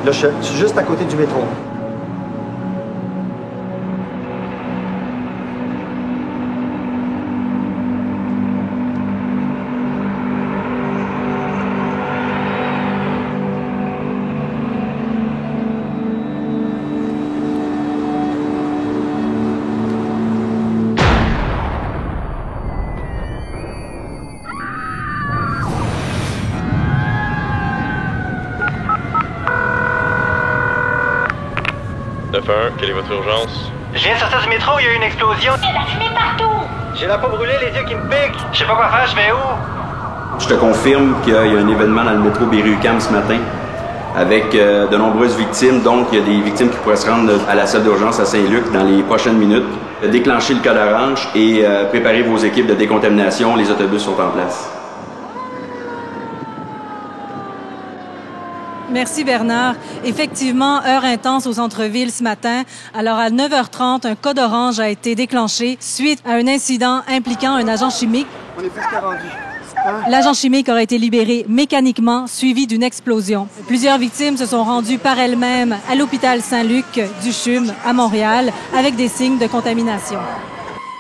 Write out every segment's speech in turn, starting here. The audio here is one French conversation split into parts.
Là, je suis juste à côté du métro. Quelle est votre urgence? Je viens de sortir du métro, il y a eu une explosion. Il y a de la fumée partout. J'ai la peau brûlée, les yeux qui me piquent. Je sais pas quoi faire, je vais où? Je te confirme qu'il y a un événement dans le métro Berry-UQAM ce matin avec de nombreuses victimes. Donc, il y a des victimes qui pourraient se rendre à la salle d'urgence à Saint-Luc dans les prochaines minutes. Déclenchez le code orange et préparez vos équipes de décontamination. Les autobus sont en place. Merci Bernard. Effectivement, heure intense au centre-ville ce matin. Alors à 9h30, un code orange a été déclenché suite à un incident impliquant un agent chimique. On est presque rendu. L'agent chimique aurait été libéré mécaniquement, suivi d'une explosion. Plusieurs victimes se sont rendues par elles-mêmes à l'hôpital Saint-Luc du CHUM à Montréal avec des signes de contamination.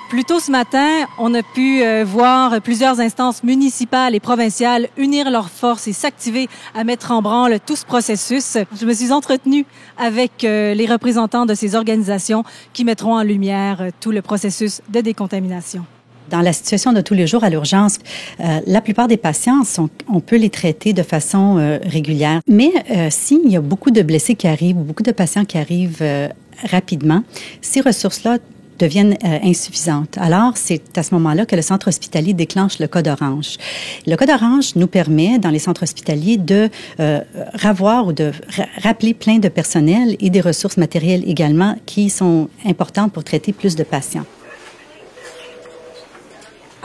Plus tôt ce matin, on a pu voir plusieurs instances municipales et provinciales unir leurs forces et s'activer à mettre en branle tout ce processus. Je me suis entretenue avec les représentants de ces organisations qui mettront en lumière tout le processus de décontamination. Dans la situation de tous les jours à l'urgence, la plupart des patients, on peut les traiter de façon régulière. Mais s'il y a beaucoup de blessés qui arrivent ou beaucoup de patients qui arrivent rapidement, ces ressources-là deviennent insuffisantes. Alors, c'est à ce moment-là que le centre hospitalier déclenche le code orange. Le code orange nous permet, dans les centres hospitaliers, de ravoir ou de rappeler plein de personnel et des ressources matérielles également qui sont importantes pour traiter plus de patients.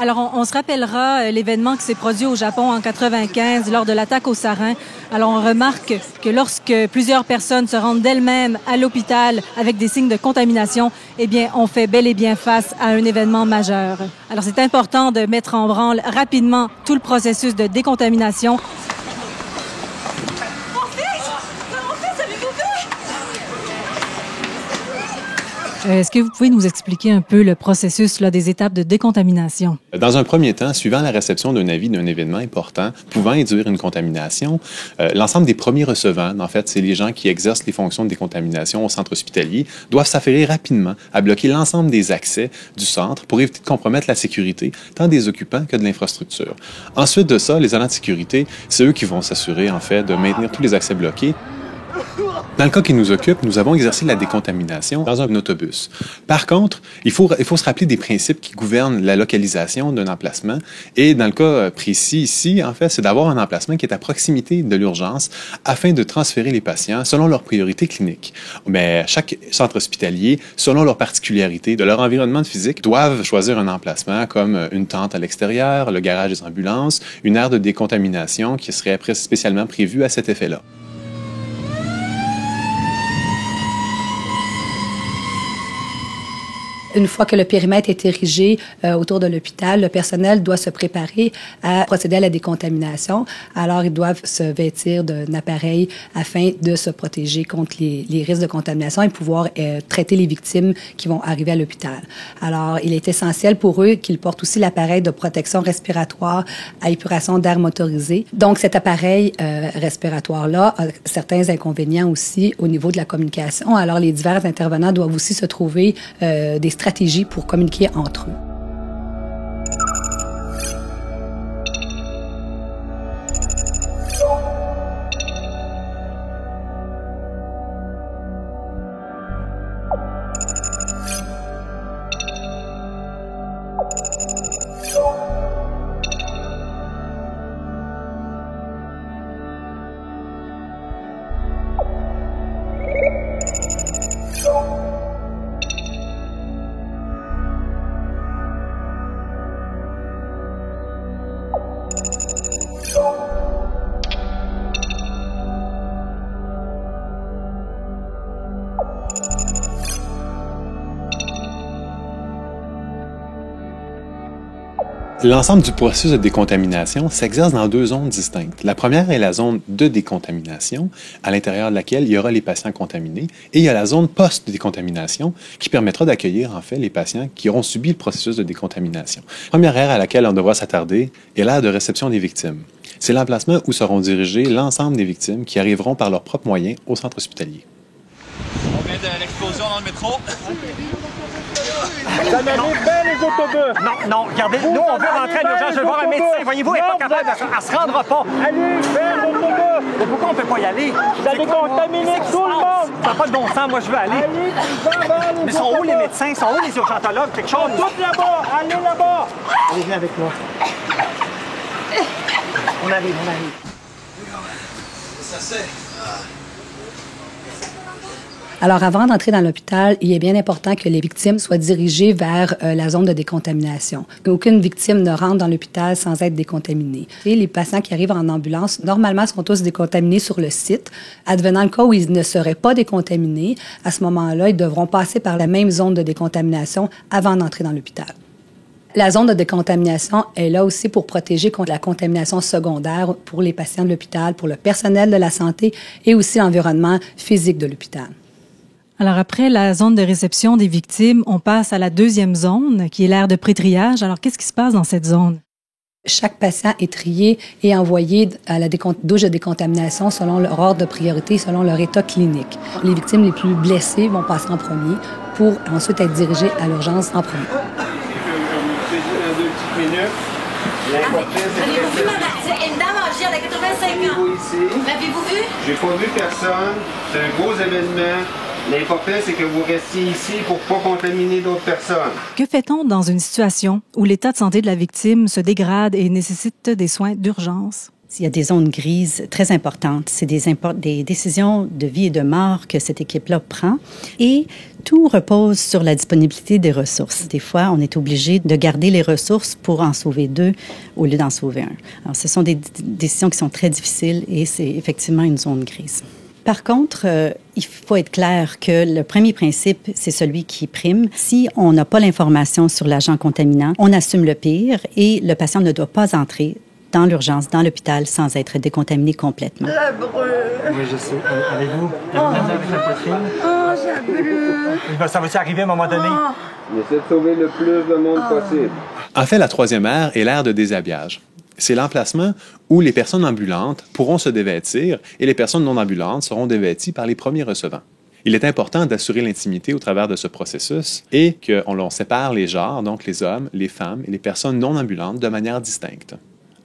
Alors, on se rappellera l'événement qui s'est produit au Japon en 95 lors de l'attaque au sarin. Alors, on remarque que lorsque plusieurs personnes se rendent d'elles-mêmes à l'hôpital avec des signes de contamination, eh bien, on fait bel et bien face à un événement majeur. Alors, c'est important de mettre en branle rapidement tout le processus de décontamination. Est-ce que vous pouvez nous expliquer un peu le processus des étapes de décontamination? Dans un premier temps, suivant la réception d'un avis d'un événement important pouvant induire une contamination, l'ensemble des premiers recevants, en fait, c'est les gens qui exercent les fonctions de décontamination au centre hospitalier, doivent s'affairer rapidement à bloquer l'ensemble des accès du centre pour éviter de compromettre la sécurité tant des occupants que de l'infrastructure. Ensuite de ça, les agents de sécurité, c'est eux qui vont s'assurer, en fait, de maintenir tous les accès bloqués. Dans le cas qui nous occupe, nous avons exercé la décontamination dans un autobus. Par contre, il faut se rappeler des principes qui gouvernent la localisation d'un emplacement. Et dans le cas précis ici, en fait, c'est d'avoir un emplacement qui est à proximité de l'urgence afin de transférer les patients selon leurs priorités cliniques. Mais chaque centre hospitalier, selon leurs particularités de leur environnement physique, doivent choisir un emplacement comme une tente à l'extérieur, le garage des ambulances, une aire de décontamination qui serait spécialement prévue à cet effet-là. Une fois que le périmètre est érigé autour de l'hôpital, le personnel doit se préparer à procéder à la décontamination. Alors, ils doivent se vêtir d'un appareil afin de se protéger contre les risques de contamination et pouvoir traiter les victimes qui vont arriver à l'hôpital. Alors, il est essentiel pour eux qu'ils portent aussi l'appareil de protection respiratoire à épuration d'air motorisé. Donc, cet appareil respiratoire-là a certains inconvénients aussi au niveau de la communication. Alors, les divers intervenants doivent aussi se trouver des stratégies pour communiquer entre eux. L'ensemble du processus de décontamination s'exerce dans deux zones distinctes. La première est la zone de décontamination, à l'intérieur de laquelle il y aura les patients contaminés, et il y a la zone post-décontamination qui permettra d'accueillir en fait les patients qui auront subi le processus de décontamination. La première aire à laquelle on devra s'attarder est l'aire de réception des victimes. C'est l'emplacement où seront dirigés l'ensemble des victimes qui arriveront par leurs propres moyens au centre hospitalier. On vient de l'explosion dans le métro. Ça m'arrive bien les autobus! Non, regardez, nous on veut rentrer à l'urgence, je veux voir un médecin, voyez-vous, elle n'est pas capable, elle se rendra pas. Allez, vers l'autobus! Mais pourquoi on peut pas y aller? Vous allez contaminer tout le monde! Ça n'a pas de bon sens, moi je veux aller. Allez, mais sont où les médecins? Sont où les urgentologues? Quelque chose? Tout là-bas! Allez là-bas! Allez, viens avec moi. On arrive. Ça c'est. Alors, avant d'entrer dans l'hôpital, il est bien important que les victimes soient dirigées vers la zone de décontamination. Qu'aucune victime ne rentre dans l'hôpital sans être décontaminée. Et les patients qui arrivent en ambulance, normalement, sont tous décontaminés sur le site. Advenant le cas où ils ne seraient pas décontaminés, à ce moment-là, ils devront passer par la même zone de décontamination avant d'entrer dans l'hôpital. La zone de décontamination est là aussi pour protéger contre la contamination secondaire pour les patients de l'hôpital, pour le personnel de la santé et aussi l'environnement physique de l'hôpital. Alors après la zone de réception des victimes, on passe à la deuxième zone, qui est l'aire de pré-triage. Alors qu'est-ce qui se passe dans cette zone? Chaque patient est trié et envoyé à la douche de décontamination selon leur ordre de priorité, selon leur état clinique. Les victimes les plus blessées vont passer en premier pour ensuite être dirigées à l'urgence en premier. Avez-vous vu une dame âgée, elle a 85 ans? L'avez-vous vu? J'ai pas vu personne. C'est un gros événement. L'important, c'est que vous restiez ici pour ne pas contaminer d'autres personnes. Que fait-on dans une situation où l'état de santé de la victime se dégrade et nécessite des soins d'urgence? Il y a des zones grises très importantes. C'est des décisions de vie et de mort que cette équipe-là prend. Et tout repose sur la disponibilité des ressources. Des fois, on est obligé de garder les ressources pour en sauver deux au lieu d'en sauver un. Alors, ce sont des décisions qui sont très difficiles et c'est effectivement une zone grise. Par contre, il faut être clair que le premier principe, c'est celui qui prime. Si on n'a pas l'information sur l'agent contaminant, on assume le pire et le patient ne doit pas entrer dans l'urgence, dans l'hôpital, sans être décontaminé complètement. Ça brûle. Oui, je sais. Avez-vous avec la poitrine? Oh, ça brûle. Ça va-tu arriver à un moment donné? On essaie de sauver le plus de monde possible. En fait, la troisième aire est l'aire de déshabillage. C'est l'emplacement où les personnes ambulantes pourront se dévêtir et les personnes non ambulantes seront dévêties par les premiers recevants. Il est important d'assurer l'intimité au travers de ce processus et qu'on sépare les genres, donc les hommes, les femmes et les personnes non ambulantes de manière distincte.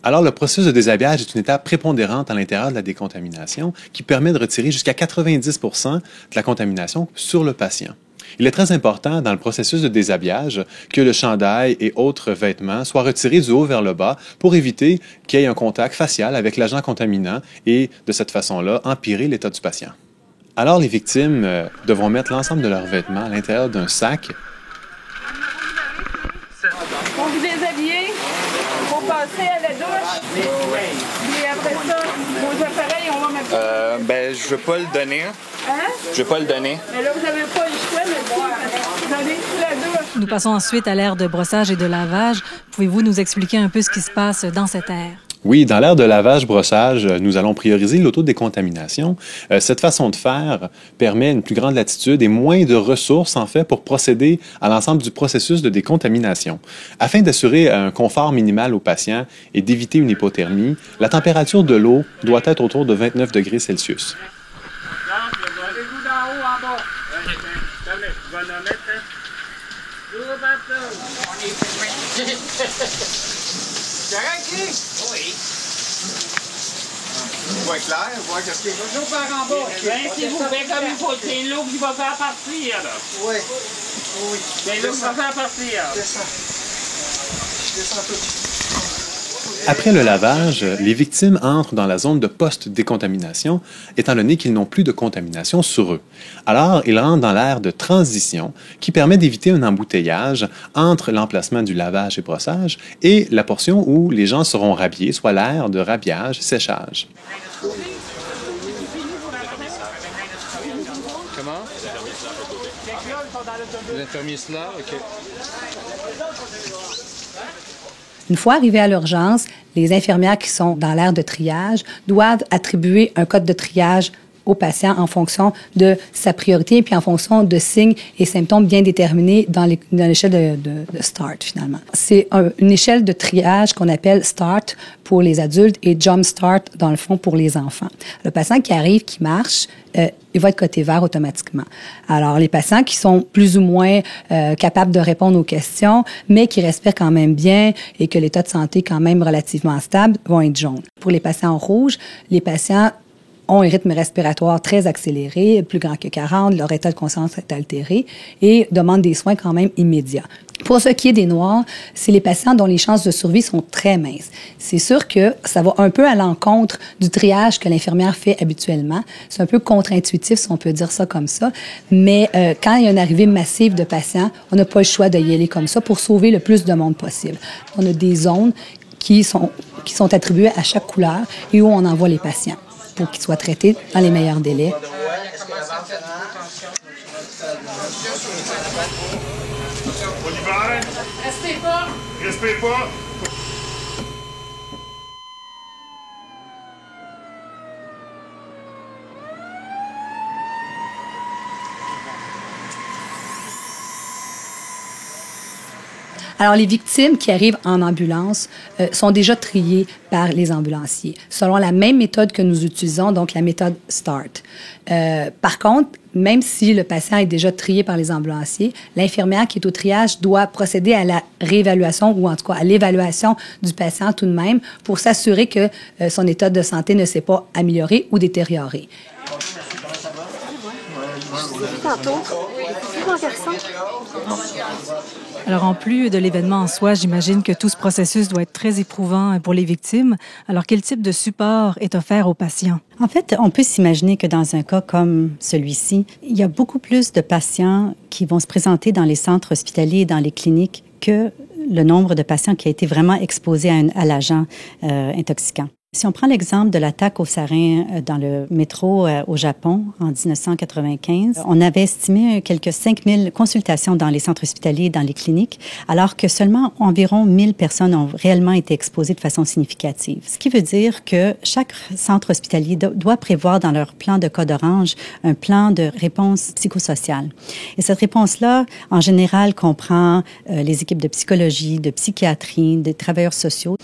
Alors, le processus de déshabillage est une étape prépondérante à l'intérieur de la décontamination qui permet de retirer jusqu'à 90% de la contamination sur le patient. Il est très important dans le processus de déshabillage que le chandail et autres vêtements soient retirés du haut vers le bas pour éviter qu'il y ait un contact facial avec l'agent contaminant et, de cette façon-là, empirer l'état du patient. Alors, les victimes devront mettre l'ensemble de leurs vêtements à l'intérieur d'un sac. On vous déshabiller, on va passer à la douche. Et après ça, vos appareils, on va mettre... Je veux pas le donner. Hein? Je veux pas le donner. Mais là, vous n'avez pas le choix, mais vous allez sous la douche. Nous passons ensuite à l'aire de brossage et de lavage. Pouvez-vous nous expliquer un peu ce qui se passe dans cette aire? Oui, dans l'aire de lavage-brossage, nous allons prioriser l'autodécontamination. Cette façon de faire permet une plus grande latitude et moins de ressources, en fait, pour procéder à l'ensemble du processus de décontamination. Afin d'assurer un confort minimal aux patients et d'éviter une hypothermie, la température de l'eau doit être autour de 29 degrés Celsius. On va être clair, voir qu'est-ce qu'il y a. Toujours par en bas. Si vous faites comme il faut, c'est l'eau qui va faire partir, là. Oui. C'est l'eau qui va faire partir. Descends tout. Après le lavage, les victimes entrent dans la zone de post-décontamination, étant donné qu'ils n'ont plus de contamination sur eux. Alors, ils rentrent dans l'aire de transition, qui permet d'éviter un embouteillage entre l'emplacement du lavage et brossage et la portion où les gens seront rhabillés, soit l'aire de rhabillage-séchage. Comment? Les infirmiers là, OK. Une fois arrivés à l'urgence, les infirmières qui sont dans l'aire de triage doivent attribuer un code de triage au patient en fonction de sa priorité et puis en fonction de signes et symptômes bien déterminés dans l'échelle de START, finalement. C'est une échelle de triage qu'on appelle START pour les adultes et Jump Start, dans le fond, pour les enfants. Le patient qui arrive, qui marche, il va être coté vert automatiquement. Alors, les patients qui sont plus ou moins capables de répondre aux questions, mais qui respirent quand même bien et que l'état de santé est quand même relativement stable, vont être jaunes. Pour les patients rouges, les patients ont un rythme respiratoire très accéléré, plus grand que 40, leur état de conscience est altéré et demandent des soins quand même immédiats. Pour ce qui est des noirs, c'est les patients dont les chances de survie sont très minces. C'est sûr que ça va un peu à l'encontre du triage que l'infirmière fait habituellement. C'est un peu contre-intuitif, si on peut dire ça comme ça. Mais quand il y a une arrivée massive de patients, on n'a pas le choix d'y aller comme ça pour sauver le plus de monde possible. On a des zones qui sont attribuées à chaque couleur et où on envoie les patients pour qu'ils soient traités dans les meilleurs délais. Restez pas! Restez pas! Alors, les victimes qui arrivent en ambulance sont déjà triées par les ambulanciers, selon la même méthode que nous utilisons, donc la méthode START. Par contre, même si le patient est déjà trié par les ambulanciers, l'infirmière qui est au triage doit procéder à la réévaluation ou en tout cas à l'évaluation du patient tout de même pour s'assurer que son état de santé ne s'est pas amélioré ou détérioré. Alors, en plus de l'événement en soi, j'imagine que tout ce processus doit être très éprouvant pour les victimes. Alors, quel type de support est offert aux patients? En fait, on peut s'imaginer que dans un cas comme celui-ci, il y a beaucoup plus de patients qui vont se présenter dans les centres hospitaliers et dans les cliniques que le nombre de patients qui a été vraiment exposé à l'agent intoxicant. Si on prend l'exemple de l'attaque au sarin dans le métro au Japon en 1995, on avait estimé quelques 5000 consultations dans les centres hospitaliers et dans les cliniques, alors que seulement environ 1000 personnes ont réellement été exposées de façon significative. Ce qui veut dire que chaque centre hospitalier doit prévoir dans leur plan de code orange un plan de réponse psychosociale. Et cette réponse-là, en général, comprend les équipes de psychologie, de psychiatrie, des travailleurs sociaux,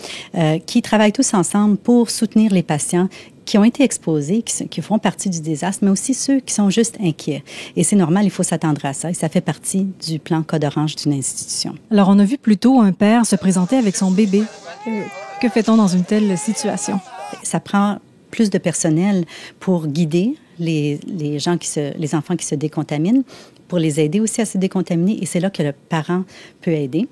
qui travaillent tous ensemble pour soutenir les patients qui ont été exposés, qui font partie du désastre, mais aussi ceux qui sont juste inquiets. Et c'est normal, il faut s'attendre à ça. Et ça fait partie du plan Code Orange d'une institution. Alors, on a vu plutôt un père se présenter avec son bébé. Que fait-on dans une telle situation? Ça prend plus de personnel pour guider les enfants qui se décontaminent, pour les aider aussi à se décontaminer, et c'est là que le parent peut aider.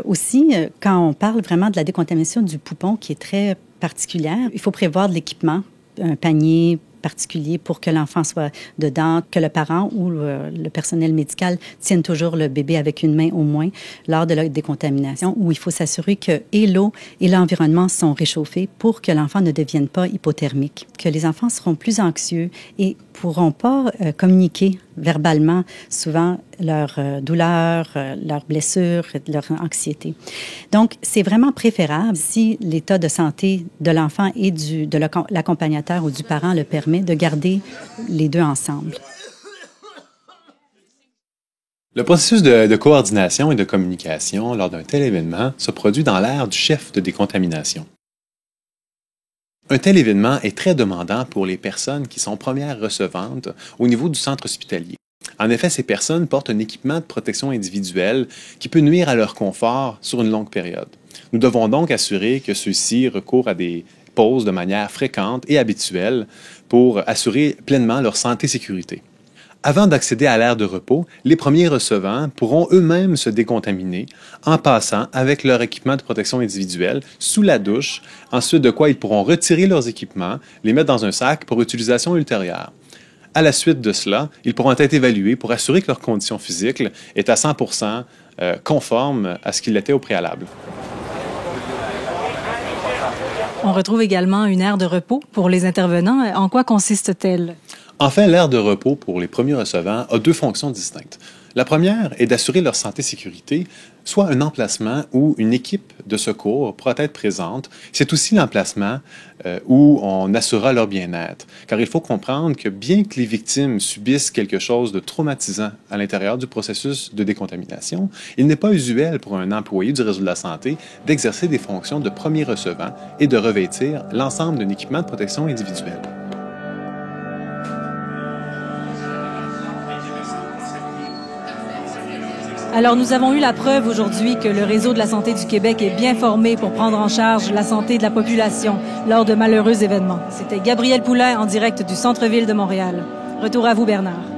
Aussi, quand on parle vraiment de la décontamination du poupon, qui est très particulière, il faut prévoir de l'équipement, un panier particulier pour que l'enfant soit dedans, que le parent ou le personnel médical tienne toujours le bébé avec une main au moins lors de la décontamination, où il faut s'assurer que et l'eau et l'environnement sont réchauffés pour que l'enfant ne devienne pas hypothermique, que les enfants seront plus anxieux et pourront pas communiquer verbalement souvent leurs douleurs, leurs blessures, leur anxiété. Donc, c'est vraiment préférable, si l'état de santé de l'enfant et de l'accompagnateur ou du parent le permet, de garder les deux ensemble. Le processus de coordination et de communication lors d'un tel événement se produit dans l'ère du chef de décontamination. Un tel événement est très demandant pour les personnes qui sont premières recevantes au niveau du centre hospitalier. En effet, ces personnes portent un équipement de protection individuelle qui peut nuire à leur confort sur une longue période. Nous devons donc assurer que ceux-ci recourent à des pauses de manière fréquente et habituelle pour assurer pleinement leur santé et sécurité. Avant d'accéder à l'aire de repos, les premiers recevants pourront eux-mêmes se décontaminer en passant avec leur équipement de protection individuelle sous la douche, ensuite de quoi ils pourront retirer leurs équipements, les mettre dans un sac pour utilisation ultérieure. À la suite de cela, ils pourront être évalués pour assurer que leur condition physique est à 100% conforme à ce qu'il était au préalable. On retrouve également une aire de repos pour les intervenants. En quoi consiste-t-elle? Enfin, l'aire de repos pour les premiers recevants a deux fonctions distinctes. La première est d'assurer leur santé et sécurité soit un emplacement où une équipe de secours pourra être présente. C'est aussi l'emplacement où on assurera leur bien-être. Car il faut comprendre que bien que les victimes subissent quelque chose de traumatisant à l'intérieur du processus de décontamination, il n'est pas usuel pour un employé du réseau de la santé d'exercer des fonctions de premier recevant et de revêtir l'ensemble d'un équipement de protection individuelle. Alors, nous avons eu la preuve aujourd'hui que le Réseau de la santé du Québec est bien formé pour prendre en charge la santé de la population lors de malheureux événements. C'était Gabrielle Poulain en direct du centre-ville de Montréal. Retour à vous, Bernard.